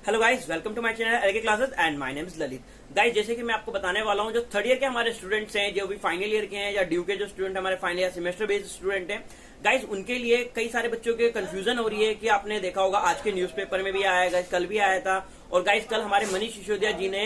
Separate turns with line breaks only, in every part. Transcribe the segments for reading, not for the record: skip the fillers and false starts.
Hello guys, welcome to my channel LK classes and my name is Lalit. Guys, जैसे कि मैं आपको बताने वाला हूं, जो थर्ड ईयर के हमारे स्टूडेंट्स हैं, जो भी फाइनल ईयर के हैं या ड्यू के जो स्टूडेंट हमारे final year semester based student हैं, गाइस उनके लिए कई सारे बच्चों के कंफ्यूजन हो रही है कि आपने देखा होगा आज के न्यूज़पेपर में भी आया है, कल भी आया था। और गाइस कल हमारे मनीष सिसोदिया जी ने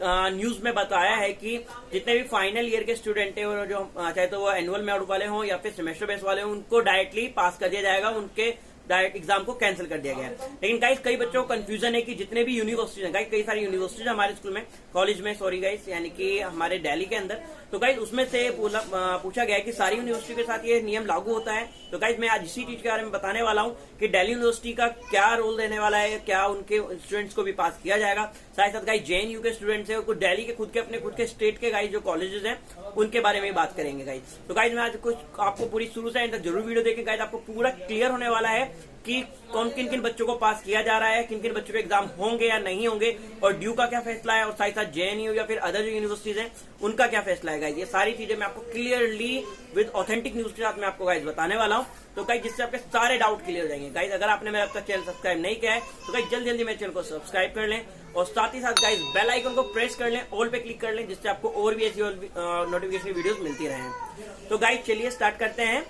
न्यूज में बताया है कि जितने भी फाइनल ईयर के स्टूडेंट हैं और जो चाहे तो वो एनुअल मेरिट वाले हों या फिर सेमेस्टर बेस वाले हों, उनको डायरेक्टली पास कर दिया जाएगा, उनके डायरेक्ट एग्जाम को कैंसिल कर दिया गया है। लेकिन गाइस कई बच्चों को कंफ्यूजन है कि जितने भी यूनिवर्सिटीज हैं, गाइस कई सारी यूनिवर्सिटीज हमारे स्कूल में, कॉलेज में, सॉरी गाइस, यानी कि हमारे दिल्ली के अंदर, तो गाइस उसमें से पूछा गया है कि सारी यूनिवर्सिटी के साथ ये नियम लागू होता है। तो गाइस मैं आज इसी चीज के बारे में बताने वाला हूँ कि दिल्ली यूनिवर्सिटी का क्या रोल रहने वाला है, क्या उनके स्टूडेंट्स को भी पास किया जाएगा। साथ ही साथ गाइस जेएनयू के स्टूडेंट्स हैं, कुछ दिल्ली के खुद के स्टेट के गाइस जो कॉलेजेस हैं उनके बारे में बात करेंगे गाइस। तो गाइस मैं आज कुछ आपको पूरी शुरू से एंड तक जरूर वीडियो देखें गाइस, आपको पूरा क्लियर होने वाला है कि कौन किन किन बच्चों को पास किया जा रहा है, किन किन बच्चों के एग्जाम होंगे या नहीं होंगे, और ड्यू का क्या फैसला है, और साथ ही साथ जेएनयू या फिर अदर जो यूनिवर्सिटीज हैं उनका क्या फैसला है गाइस। ये सारी चीजें मैं आपको क्लियरली विद ऑथेंटिक न्यूज के साथ मैं आपको गाइस बताने वाला हूं। तो गाइस जिससे आपके सारे डाउट क्लियर हो जाएंगे। गाइस अगर आपने मेरा अब तक चैनल सब्सक्राइब नहीं किया है तो गाइस जल्दी जल्दी मेरे चैनल को सब्सक्राइब कर लें, और साथ ही साथ गाइस बेल आइकन को प्रेस कर लें, ऑल पे क्लिक कर लें, जिससे आपको और भी ऐसी नोटिफिकेशन वीडियोस मिलती रहें। तो गाइस चलिए स्टार्ट करते हैं।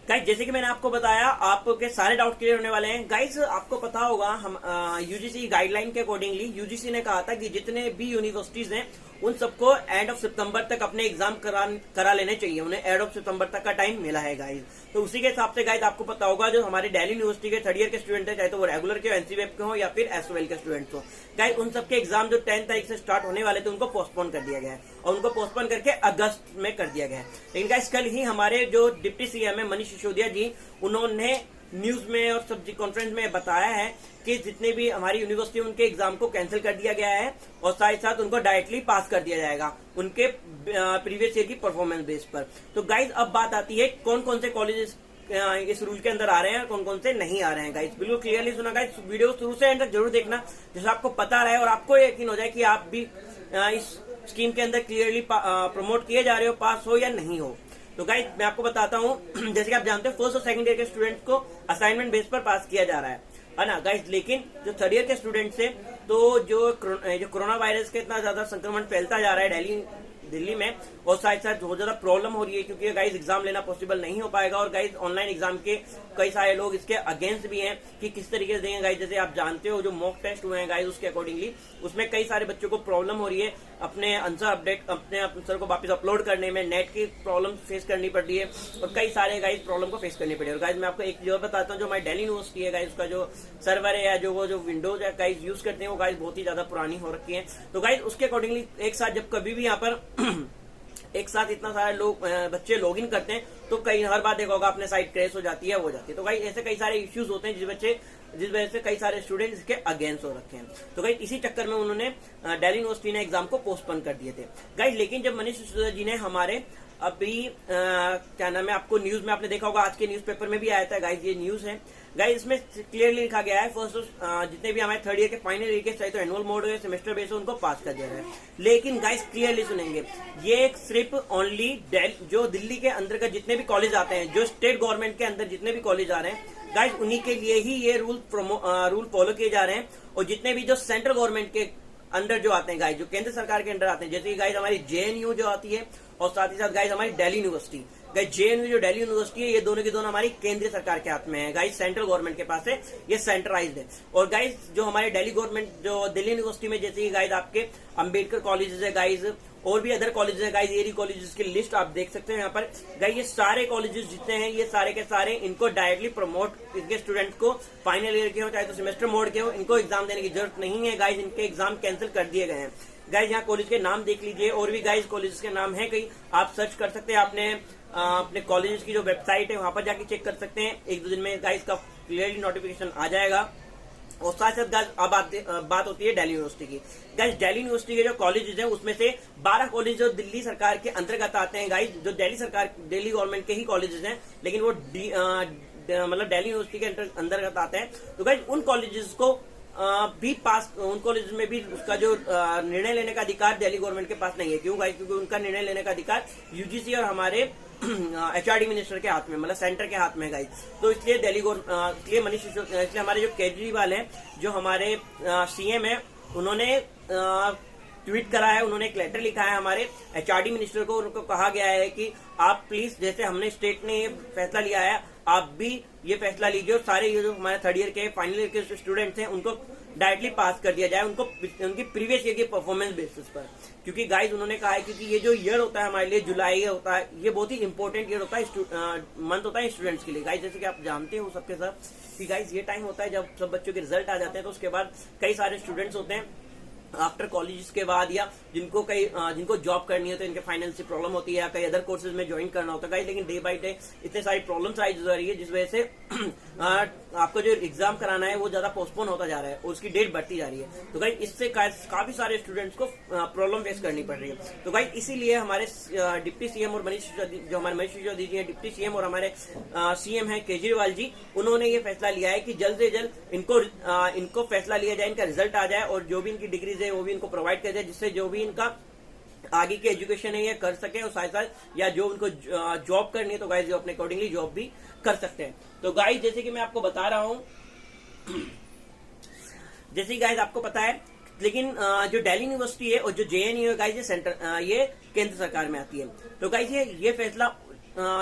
गाइस जैसे कि मैंने आपको बताया, आपके सारे डाउट क्लियर होने वाले हैं। गाइस आपको पता होगा, हम यूजीसी गाइडलाइन के अकॉर्डिंगली यूजीसी ने कहा था कि जितने भी यूनिवर्सिटीज हैं उन सबको एंड ऑफ सितंबर तक अपने एग्जाम करा लेने चाहिए। उन्हें एंड ऑफ सितंबर तक का टाइम मिला है गाइस। तो उसी के हिसाब से गाइस आपको पता होगा, जो हमारे दिल्ली यूनिवर्सिटी के थर्ड ईयर के स्टूडेंट हैं, चाहे तो वो रेगुलर के एनसीवेब के हो या फिर एसओएल के स्टूडेंट्स हो, गाइस उन सबके एग्जाम जो 10 तारीख से स्टार्ट होने वाले थे उनको पोस्टपोन कर दिया गया है, और उनको पोस्टपोन करके अगस्त में कर दिया गया है। लेकिन गाइस कल ही हमारे जो डिप्टी सीएम है मनीष सिसोदिया जी, उन्होंने न्यूज में और सब्जी कॉन्फ्रेंस में बताया है कि जितने भी हमारी यूनिवर्सिटी उनके एग्जाम को कैंसिल कर दिया गया है, और साथ ही साथ उनको डायरेक्टली पास कर दिया जाएगा उनके प्रीवियस ईयर की परफॉर्मेंस बेस पर। तो गाइस अब बात आती है कौन कौन से कॉलेजेस इस रूल के अंदर आ रहे हैं, कौन कौन से नहीं आ रहे हैं। गाइस बिल्कुल क्लियरली सुना गाइस, वीडियो शुरू से एंड तक जरूर देखना, जिससे आपको पता रहे और आपको यकीन हो जाए कि आप भी इस स्कीम के अंदर क्लियरली प्रमोट किए जा रहे हो, पास हो या नहीं हो। तो गाइस मैं आपको बताता हूं, जैसे कि आप जानते हैं फर्स्ट और सेकंड ईयर के स्टूडेंट्स को असाइनमेंट बेस पर पास किया जा रहा है ना गाइस। लेकिन जो थर्ड ईयर के स्टूडेंट्स हैं, तो जो कोरोना वायरस का इतना ज्यादा संक्रमण फैलता जा रहा है दिल्ली में, और साथ साथ बहुत ज्यादा प्रॉब्लम हो रही है, क्योंकि गाइस एग्जाम लेना पॉसिबल नहीं हो पाएगा। और गाइस ऑनलाइन एग्जाम के कई सारे लोग इसके अगेंस्ट भी हैं कि किस तरीके से देंगे गाइस। जैसे आप जानते हो जो मॉक टेस्ट हुए हैं गाइस, उसके अकॉर्डिंगली उसमें कई सारे बच्चों को प्रॉब्लम हो रही है अपने आंसर अपडेट, अपने आंसर को वापस अपलोड करने में, नेट की प्रॉब्लम फेस करनी पड़ रही है, और कई सारे गाइस प्रॉब्लम को फेस करनी पड़ी है। और गाइस मैं आपको एक जो बताता हूँ, जो हमारी दिल्ली यूनिवर्सिटी है गाइस, उसका जो सर्वर है या जो विंडोज है गाइस यूज करते हैं, वो गाइस बहुत ही ज्यादा पुरानी हो रखी है। तो गाइस उसके अकॉर्डिंगली एक साथ जब कभी भी यहाँ पर एक साथ इतना सारे लोग बच्चे लॉग इन करते हैं, तो कई हर बार देखा होगा अपने साइट क्रैश हो जाती है, वो जाती है। तो भाई ऐसे कई सारे इश्यूज होते हैं जिस वजह से कई सारे स्टूडेंट्स इसके अगेंस्ट हो रखे हैं। तो भाई इसी चक्कर में उन्होंने दिल्ली यूनिवर्सिटी ने एग्जाम को पोस्टपोन कर दिए थे गाइस। लेकिन जब मनीष सिसोदिया जी ने हमारे अभी क्या नाम है, आपको न्यूज में आपने देखा होगा, आज के न्यूज़पेपर में भी आया था गाइस, ये न्यूज है गाइस। इसमें क्लियरली लिखा गया है फर्स्ट जितने भी हमारे थर्ड ईयर के फाइनल ईयर के चाहे तो एनुअल मोड हो, सेमेस्टर बेस हो, उनको पास कर दिया है। लेकिन गाइस क्लियरली सुनेंगे, ये सिर्फ ओनली जो दिल्ली के अंदर का जितने भी कॉलेज आते हैं, जो स्टेट गवर्नमेंट के अंदर जितने भी कॉलेज आ रहे हैं गाइस, उन्हीं के लिए ही ये रूल फॉलो किए जा रहे हैं। और जितने भी जो सेंट्रल गवर्नमेंट के अंडर जो आते हैं गाइस, जो केंद्र सरकार के अंडर आते हैं, जैसे गाइस हमारी जेएनयू जो आती है, और साथ ही साथ गाइस हमारी दिल्ली यूनिवर्सिटी, गाइस जेएनयू जो दिल्ली यूनिवर्सिटी है, ये दोनों की दोनों हमारी केंद्रीय सरकार के हाथ में है गाइस, सेंट्रल गवर्नमेंट के पास है, ये सेंट्रलाइज्ड है। और गाइस जो हमारे दिल्ली गवर्नमेंट जो दिल्ली यूनिवर्सिटी में, जैसे गाइस आपके अंबेडकर कॉलेजेस है गाइस, और भी अदर कॉलेजेस है गाइस, एरी कॉलेजेस की लिस्ट आप देख सकते हैं यहाँ पर गाइस। ये सारे कॉलेजेस जितने हैं, ये सारे के सारे इनको डायरेक्टली प्रमोट, इनके स्टूडेंट्स को फाइनल ईयर के हो चाहे तो सेमेस्टर मोड के हो, इनको एग्जाम देने की जरूरत नहीं है गाइस, इनके एग्जाम कैंसिल कर दिए गए हैं गाइस। यहाँ कॉलेज के नाम देख लीजिए, और भी गाइस कॉलेजेस के नाम है कई, आप सर्च कर सकते हैं, आपने अपने कॉलेज की जो वेबसाइट है वहां पर जाके चेक कर सकते हैं। एक दो दिन में गाइस का क्लियरली नोटिफिकेशन आ जाएगा। और साथ साथ गाइस अब बात होती है दिल्ली यूनिवर्सिटी की। गाइस दिल्ली यूनिवर्सिटी के जो कॉलेजेस हैं उसमें से 12 कॉलेज जो दिल्ली सरकार के अंतर्गत आते हैं गाइस, जो दिल्ली गवर्नमेंट के ही कॉलेजेस हैं, लेकिन वो मतलब दिल्ली यूनिवर्सिटी के अंतर्गत आते हैं। तो गाइस उन कॉलेजेस को भी पास, उन कॉलेज में भी उसका जो निर्णय लेने का अधिकार दिल्ली गवर्नमेंट के पास नहीं है। क्यों गाइस? क्योंकि उनका निर्णय लेने का अधिकार यूजीसी और हमारे HRD मिनिस्टर के हाथ में, मतलब सेंटर के हाथ में गाइज। तो इसलिए इसलिए मनीष इसलिए हमारे जो केजरीवाल है, जो हमारे CM है, उन्होंने ट्वीट करा है, उन्होंने एक लेटर लिखा है हमारे HRD मिनिस्टर को। उनको कहा गया है कि आप प्लीज, जैसे हमने स्टेट ने ये फैसला लिया है, आप भी ये फैसला लीजिए और सारे ये जो हमारे थर्ड ईयर के फाइनल ईयर के स्टूडेंट्स हैं उनको डायरेक्टली पास कर दिया जाए, उनको उनकी प्रीवियस ईयर की परफॉर्मेंस बेसिस पर। क्योंकि गाइज उन्होंने कहा है क्योंकि ये जो ईयर होता है हमारे लिए, जुलाई होता है, ये बहुत ही इंपॉर्टेंट ईयर होता है, मंथ होता है स्टूडेंट्स के लिए गाइज। जैसे कि आप जानते हो सबके साथ कि गाइज ये टाइम होता है जब सब बच्चों के रिजल्ट आ जाते हैं, तो उसके बाद कई सारे स्टूडेंट्स होते हैं आफ्टर कॉलेज के बाद, या जिनको जॉब करनी है तो इनके फाइनेंशियल प्रॉब्लम होती है, या कई अदर कोर्सेज में ज्वाइन करना होता है। लेकिन डे बाय डे इतने सारी प्रॉब्लम्स आई जा रही है, जिस वजह से आपको जो एग्जाम कराना है वो ज्यादा पोस्टपोन होता जा रहा है और उसकी डेट बढ़ती जा रही है। तो गाइस इससे काफी सारे स्टूडेंट्स को प्रॉब्लम फेस करनी पड़ रही है। तो गाइस इसीलिए हमारे डिप्टी CM और मनीष सिसोदिया जी हैं, डिप्टी CM, और हमारे CM हैं केजरीवाल जी, उन्होंने ये फैसला लिया है कि जल्द से जल्द इनको फैसला लिया जाए, इनका रिजल्ट आ जाए और जो भी इनकी डिग्रीज है वो भी इनको प्रोवाइड कर जाए, जिससे जो भी इनका आगे की एजुकेशन है ये कर सके और साथ साथ या जो उनको जॉब करनी है तो गाइज जो अपने अकॉर्डिंगली जॉब भी कर सकते हैं। तो गाइज जैसे कि मैं आपको बता रहा हूं, जैसे गाइज आपको पता है, लेकिन जो दिल्ली यूनिवर्सिटी है और जो JNU है गाइज, ये सेंटर ये केंद्र सरकार में आती है। तो गाइज ये फैसला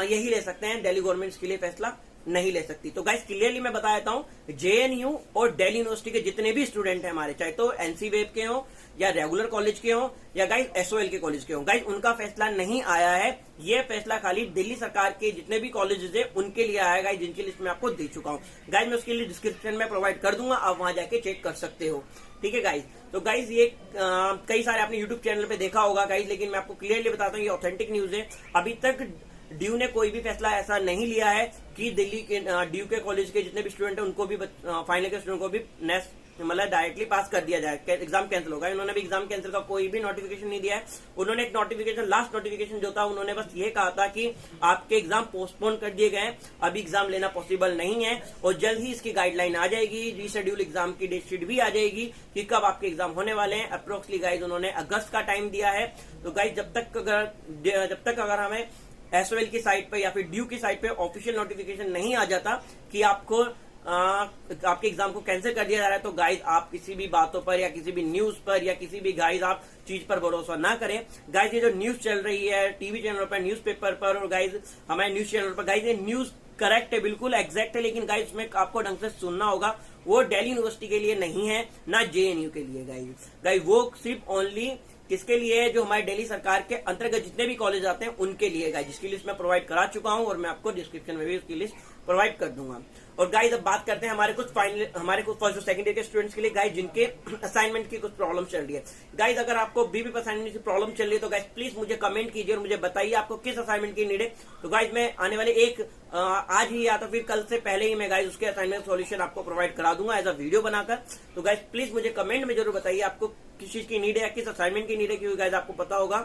यही ले सकते हैं, दिल्ली गवर्नमेंट के लिए फैसला नहीं ले सकती। तो गाइस क्लियरली मैं बता देता हूं, JNU और दिल्ली यूनिवर्सिटी के जितने भी स्टूडेंट हैं हमारे, चाहे तो NC वेब के हों या रेगुलर कॉलेज के हों या गाइस SOL के कॉलेज के हों, गाइस उनका फैसला नहीं आया है। ये फैसला खाली दिल्ली सरकार के जितने भी कॉलेजेस है उनके लिए आया है गाइस, जिनकी लिस्ट मैं आपको दे चुका हूं। गाइस मैं उसके लिए डिस्क्रिप्शन में प्रोवाइड कर दूंगा, आप वहां जाके चेक कर सकते हो, ठीक है गाइस। तो गाइस ये कई सारे आपने यूट्यूब चैनल पे देखा होगा गाइस, लेकिन मैं आपको क्लियरली बताता हूँ ये ऑथेंटिक न्यूज है। अभी तक ड्यू ने कोई भी फैसला ऐसा नहीं लिया है कि दिल्ली के ड्यू के कॉलेज के जितने भी स्टूडेंट हैं उनको भी फाइनल के स्टूडेंट को भी नेक्स्ट मतलब डायरेक्टली पास कर दिया जाए, एग्जाम कैंसिल होगा। उन्होंने भी एग्जाम कैंसिल का कोई भी नोटिफिकेशन नहीं दिया है। उन्होंने एक नोटिफिकेशन, लास्ट नोटिफिकेशन जो था, उन्होंने बस ये कहा था कि आपके एग्जाम पोस्टपोन कर दिए गए हैं, अभी एग्जाम लेना पॉसिबल नहीं है और जल्द ही इसकी गाइडलाइन आ जाएगी, रीशेड्यूल एग्जाम की डेट शीट भी आ जाएगी कि कब आपके एग्जाम होने वाले हैं। अप्रोक्सली गाइज उन्होंने अगस्त का टाइम दिया है। तो गाइज जब तक अगर हमें SOL की साइट पे या फिर ड्यू की साइट पे ऑफिशियल नोटिफिकेशन नहीं आ जाता कि आपको आपके एग्जाम को कैंसिल कर दिया जा रहा है, तो गाइज आप किसी भी बातों पर या किसी भी न्यूज पर या किसी भी गाइज आप चीज पर भरोसा ना करें। गाइज ये जो न्यूज चल रही है टीवी चैनल पर, न्यूज़पेपर पर और गाइज हमारे न्यूज चैनल पर, गाइज ये न्यूज करेक्ट है, बिल्कुल एग्जैक्ट है, लेकिन गाइज इसमें आपको ढंग से सुनना होगा। वो दिल्ली यूनिवर्सिटी के लिए नहीं है, ना JNU के लिए गाइज वो सिर्फ ओनली किसके लिए है, जो हमारे दिल्ली सरकार के अंतर्गत जितने भी कॉलेज आते हैं उनके लिए गाइज, जिसकी लिस्ट मैं प्रोवाइड करा चुका हूं और मैं आपको डिस्क्रिप्शन में भी उसकी लिस्ट प्रोवाइड कर दूंगा। और गाइज अब बात करते हैं हमारे कुछ फर्स्ट और सेकंड ईयर के स्टूडेंट्स के लिए गाइज, जिनके असाइनमेंट की कुछ प्रॉब्लम चल रही है। गाइज अगर आपको बीबी असाइनमेंट की प्रॉब्लम चल रही है तो गाइज प्लीज मुझे कमेंट कीजिए और मुझे बताइए आपको किस असाइनमेंट की नीड है। तो गाइज मैं आने वाले आज ही या तो फिर कल से पहले ही मैं गाइज उसके असाइनमेंट सॉल्यूशन आपको प्रोवाइड करा दूंगा एज अ वीडियो बनाकर। तो गाइज प्लीज मुझे कमेंट में जरूर बताइए आपको किस चीज की नीड है या किस असाइनमेंट की नीड है, क्योंकि गाइज आपको पता होगा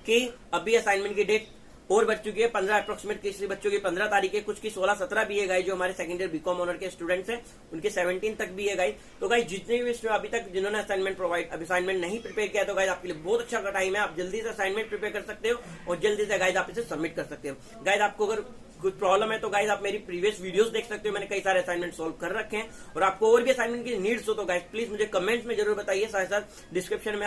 कि अभी असाइनमेंट की डेट और बढ़ चुकी है, 15 अप्रोक्सीमेट किसी बच्चों की 15 तारीख है, कुछ की 16-17 भी है गाइज। जो हमारे सेकंड ईयर बीकॉम ऑनर के स्टूडेंट्स हैं उनके 17 तक भी है गाइज। तो गाइज जितने भी अभी तक जिन्होंने असाइनमेंट नहीं प्रिपेयर किया तो गाइज आपके लिए बहुत अच्छा टाइम है, आप जल्दी से असाइनमेंट प्रिपेयर कर सकते हो और जल्दी से गाइज आप इसे सबमिट कर सकते हो। गाइज आपको अगर कुछ प्रॉब्लम है तो गाइज आप मेरी प्रीवियस वीडियोस देख सकते हो, मैंने कई सारे असाइनमेंट सॉल्व कर रखे हैं। और आपको और भी असाइनमेंट की नीड्स हो तो गाइज प्लीज मुझे कमेंट्स में जरूर बताइए। साथ साथ डिस्क्रिप्शन में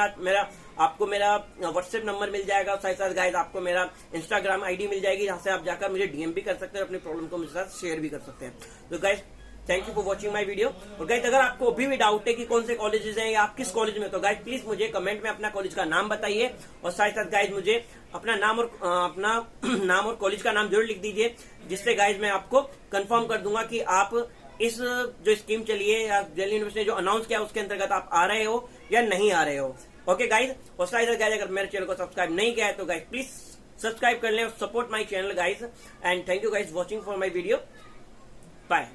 आपको मेरा व्हाट्सएप नंबर मिल जाएगा, साथ साथ गाइज आपको मेरा इंस्टाग्राम ID मिल जाएगी, जहां से आप जाकर मुझे DM भी कर सकते हैं, अपनी प्रॉब्लम को मुझे साथ शेयर भी कर सकते हैं। तो guys thank you for watching my video. और गाइज अगर आपको अभी भी डाउट है कि कौन से कॉलेजेस हैं या आप किस कॉलेज में, तो गाइज प्लीज मुझे कमेंट में अपना कॉलेज का नाम बताइए और साथ साथ गाइज मुझे अपना नाम और कॉलेज का नाम जरूर लिख दीजिए, जिससे गाइज मैं आपको कंफर्म कर दूंगा कि आप इस जो स्कीम चली है या दिल्ली यूनिवर्सिटी ने जो अनाउंस किया उसके अंतर्गत आप आ रहे हो या नहीं आ रहे हो। ओके गाइज, और साथ साथ गाइज अगर मेरे चैनल को सब्सक्राइब नहीं किया है तो गाइज प्लीज सब्सक्राइब कर लें और support my channel guys. And thank you guys watching for my video. Bye.